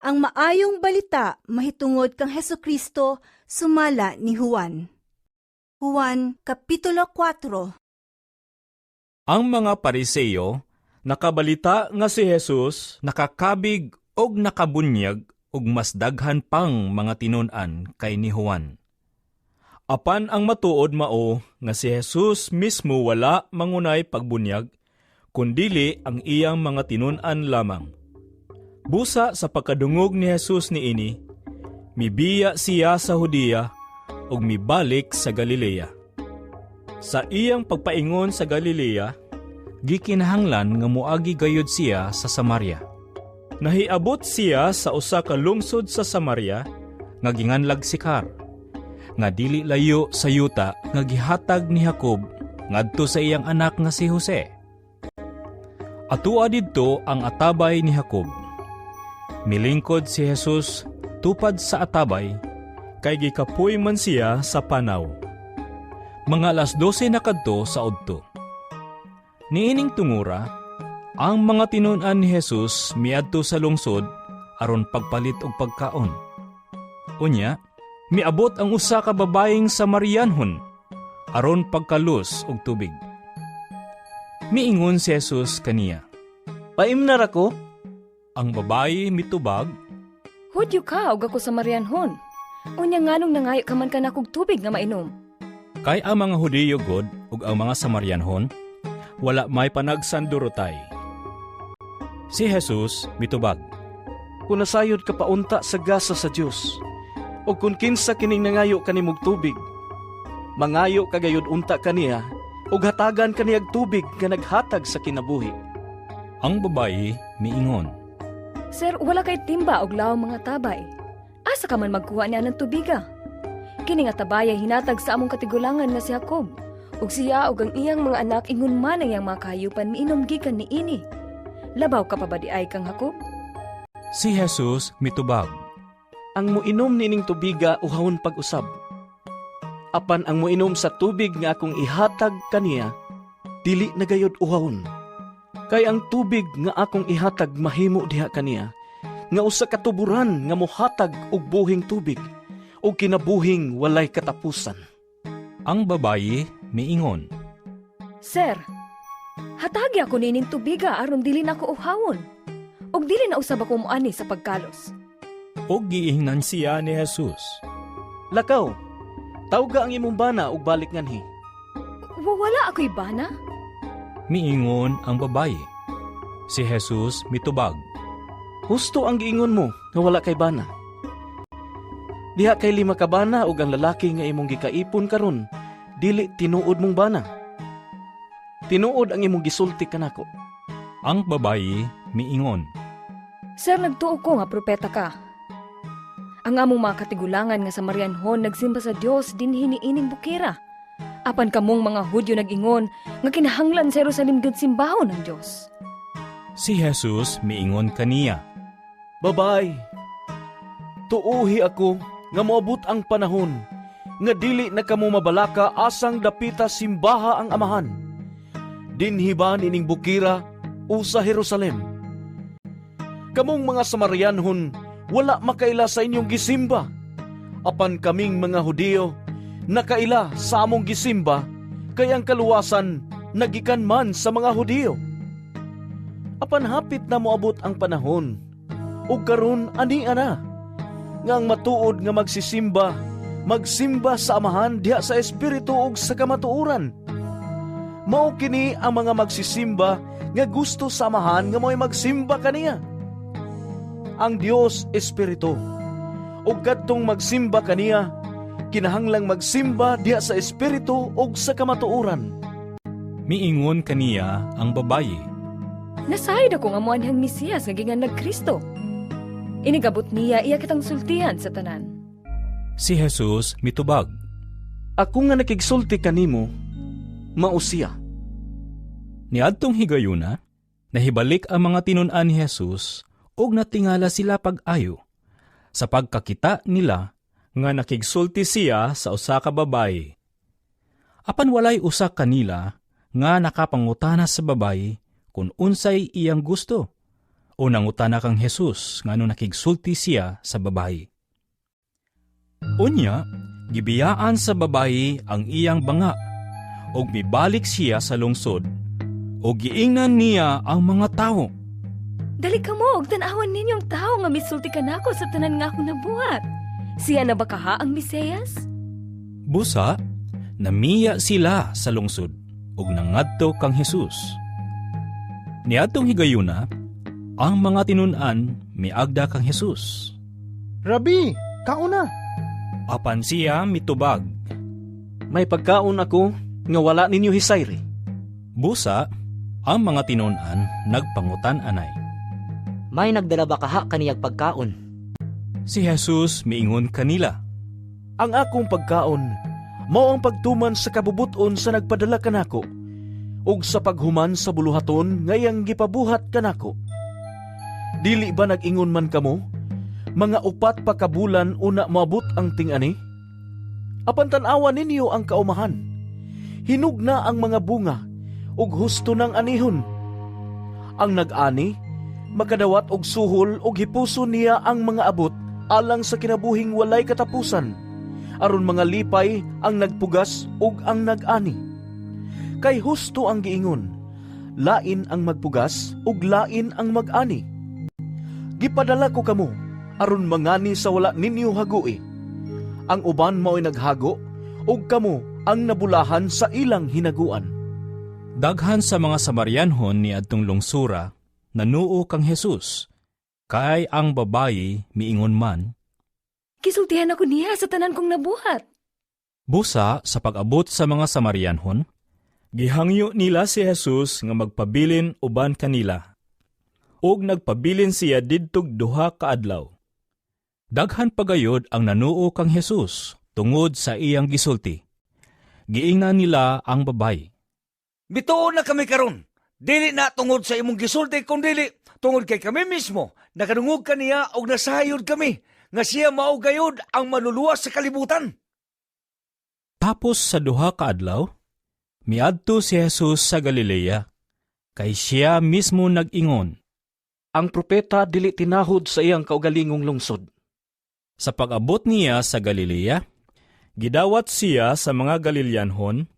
Ang maayong balita mahitungod kang Hesukristo sumala ni Juan. Juan Kapitulo 4. Ang mga Pariseyo nakabalita nga si Jesus nakakabig og nakabunyag og mas daghan pang mga tinun-an kay ni Juan. Apan ang matuod mao nga si Jesus mismo wala mangunay pagbunyag, kundili ang iyang mga tinun-an lamang. Busa sa pagkadungog ni Jesus niini, mibiya siya sa Judea ug mibalik sa Galilea. Sa iyang pagpaingon sa Galilea, gikinahanglan nga moagi gayud siya sa Samaria. Nahiabot siya sa usa ka lungsod sa Samaria nga ginganlag Sicar, nga dili layo sa yuta nga gihatag ni Jacob ngadto sa iyang anak nga si Jose. Atua didto ang atabay ni Jacob. Milingkod si Jesus tupad sa atabay, kay gikapoy man siya sa panaw. Mga 12:00 na kadto sa udto. Niining tungura, ang mga tinun-an ni Jesus miadto sa lungsod aron pagpalit og pagkaon. Unya, miabot ang usa ka babayeng Samarianhon aron pagkalus og tubig. Miingon si Jesus kaniya, "Paimnar ako?" Ang babayi mitubag, "Hudyo ka og ako Samarianhon. Unya nganong nangayo ka man kanakog tubig nga mainom?" Kay ang mga Hudiyo god ug ang mga Samarianhon wala may panagsandurotay. Si Jesus mitubag, "Kung nasayod ka paunta sa gasa sa Dios, o kung kinsa kining nangayo kanimog tubig, mangayo kagayod unta kaniya, ug hatagan kaniyag tubig nga naghatag sa kinabuhi." Ang babayi miingon, "Sir, wala kay timba og lawang mga tabay. Asa ka man magkuha niya ng tubiga? Kini nga tabaya hinatag sa among katigulangan nga si Jacob, ug siya ug ang iyang mga anak ingon man ang iyang mga kahayupan miinom gikan niini. Labaw ka pa ba di ay kang Jacob?" Si Jesus mitubag, "Ang muinom nining tubiga uhawon pag-usab. Apan ang muinom sa tubig nga akong ihatag kaniya, dili na gayud uhawon. Kay ang tubig nga akong ihatag mahimo diha kaniya, nga usa ka tuburan nga mohatag og buhing tubig, og kinabuhing walay katapusan." Ang babayi miingon, "Sir, hatagi ako nining tubiga aron dili na ko uhawon, ug dili na usab ako moani sa pagkalos." og giingnan siya ni Jesus. "Lakaw, tawga ang imong bana ug balik nganhi." Wala ako'y bana?" Miingon ang babayi. Si Jesus mitubag, "Husto ang giingon mo nga wala kay bana. Diha kay 5 ka bana ug ang lalaki nga imong gikaipon karon dili tinuod mong bana. Tinuod ang imong gisulti kanako." Ang babayi miingon, "Sir, nagtuo ko nga propeta ka. Ang among mga katigulangan nga Samarianhon nagsimba sa Dios dinhi niining bukira. Apan kamong mga Hudyo nag-ingon nga kinahanglan sa Jerusalem gud simbahon ng Dios." Si Jesus miingon kaniya, "Babay, tuuhi ako nga moabot ang panahon nga dili na kamo mabalaka asang dapita simbaha ang amahan. Dinhi ba nining bukira o sa Jerusalem? Kamong mga Samarianhon wala makaila sa inyong gisimba, apan kaming mga Hudiyo nakaila sa among gisimba, kay ang kaluwasan nagikan man sa mga Hudiyo. Apan hapit na moabot ang panahon, ug karon ani ana, nga ang matuod nga magsimba sa amahan diha sa espiritu ug sa kamatuoran. Mao kini ang mga magsisimba nga gusto sa amahan nga mo'y magsimba kaniya. Ang Dios espiritu, ug kadtong magsimba kaniya, kinahanglang magsimba diha sa espiritu ug sa kamatuoran." Miingon kaniya ang babayi, "Nasayod ako nga moan ang Mesiyas nga ginganlag Kristo. Inigabot niya iya kitang sultihan sa tanan." Si Jesus mitubag, "Ako nga nakigsulti kanimo, mao siya." Niadtong higayuna, nahibalik ang mga tinun-an ni Jesus ug natingala sila pag-ayo, sa pagkakita nila nga nakigsulti siya sa usa ka babayi. Apan walay usa kanila nga nakapangutana sa babayi kung unsay iyang gusto, O nangutana kang Jesus ngano nakigsulti siya sa babayi. Unya, gibiyaan sa babayi ang iyang banga, o mibalik siya sa lungsod, o giingnan niya ang mga tao. Dali ka mo, og tanawan ninyong tao nga misulti ka nako sa tanan nga ako nabuhat. Siya na ba kaha ang Mesiyas? Busa, namiya sila sa lungsod, ug nangadto kang Jesus. Niadtong higayuna, ang mga tinun-an miagda kang Jesus. Rabi, kauna. Apan siya mitubag. May pagkaon ako nga wala ninyo hisayri. Busa, ang mga tinun-an nagpangutan anay. May nagdala ba kaha kaniyag pagkaon? Si Jesus miingon kanila. Ang akong pagkaon, mao ang pagtuman sa kabubuton sa nagpadala kanako, ug sa paghuman sa buluhaton ngayang gipabuhat kanako. Dili ba nag-ingon man kamo? Mga 4 pa kabulan una maabot ang ting-ani? Apan tan-awan ninyo ang kaumahan. Hinug na ang mga bunga, ug husto ng anihon. Ang nag-ani, makadawat og suhol ug hipuso niya ang mga abot alang sa kinabuhing walay katapusan. Aron mga lipay ang nagpugas ug ang nag-ani. Kay husto ang giingon, lain ang magpugas ug lain ang mag-ani. Gipadala ko kamo, aron mangani sa wala ninyo hagui. Ang uban mao'y naghago, ug kamo ang nabulahan sa ilang hinaguan. Daghan sa mga Samarianhon ni adtong lungsura, nanuo kang Jesus, kay ang babayi miingon man. Kisultihan ako niya sa tanan kong nabuhat. Busa sa pag-abot sa mga Samarianhon, gihangyo nila si Jesus nga magpabilin uban kanila. Og nagpabilin siya didtog 2 ka adlaw. Daghan pagayod ang nanuo kang Jesus tungod sa iyang gisulti. Giingnan nila ang babay. Bituon na kami karon. Dili na tungod sa imong gisulti kundi tungod kay kami mismo nakadungog kaniya og nasayod kami nga siya mao gayud ang maluluwas sa kalibutan. Tapos sa 2 ka adlaw, miadto si Jesus sa Galilea, kay siya mismo nag-ingon. Ang propeta dili tinahod sa iyang kaugalingong lungsod. Sa pag-abot niya sa Galilea, gidawat siya sa mga Galileanhon,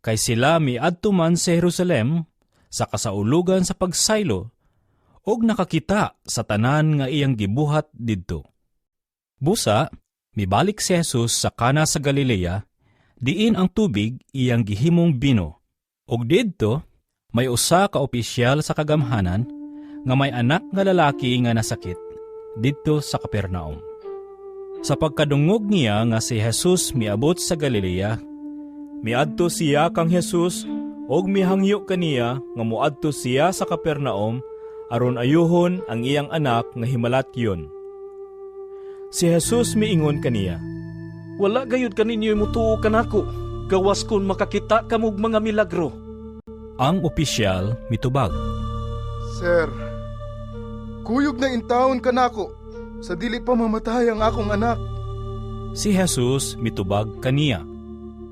kay sila miadto man sa Jerusalem sa kasaulugan sa pagsaylo, og nakakita sa tanan nga iyang gibuhat didto. Busa, mibalik si Jesus sa Kana sa Galilea, diin ang tubig iyang gihimong bino, og didto may usa ka opisyal sa kagamhanan nga may anak nga lalaki nga nasakit didto sa Capernaum. Sa pagkadungog niya nga si Jesus miabot sa Galilea, miadto siya kang Jesus og mihangyo kaniya nga moadto siya sa Capernaum aron ayuhon ang iyang anak nga himalatyon. Si Jesus miingon kaniya, Wala gayud kaninyo'y mutuo kanako, gawas kun makakita kamog mga milagro. ang opisyal mitubag. Sir, kuyog na intawon ka nako, sa dili pa mamatay ang akong anak. Si Jesus mitubag kaniya.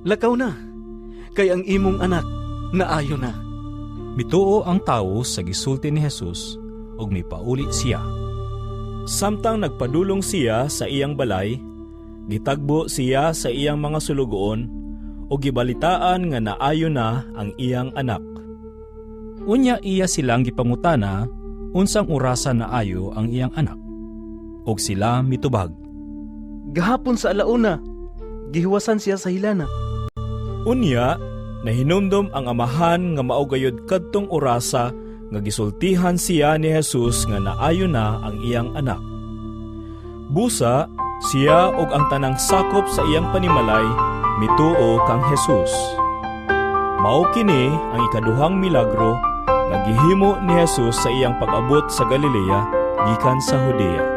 Lakaw na, kay ang imong anak naayo na. Mituo ang tawo sa gisulti ni Jesus ug mipauli siya. Samtang nagpadulong siya sa iyang balay, gitagbo siya sa iyang mga sulugoon ug gibalitaan nga naayo na ang iyang anak. Unya iya silang gipangutana unsang orasan naayo ang iyang anak. Ug sila mitubag. Gahapon sa alauna, gihiwasan siya sa hilana. Unya, nahinumdom ang amahan nga maugayod kadtong orasa nga gisultihan siya ni Jesus nga naayo na ang iyang anak. Busa, siya ug ang tanang sakop sa iyang panimalay mituo kang Jesus. Mao kini ang ikaduhang milagro nga gihimo ni Jesus sa iyang pag-abot sa Galilea gikan sa Judea.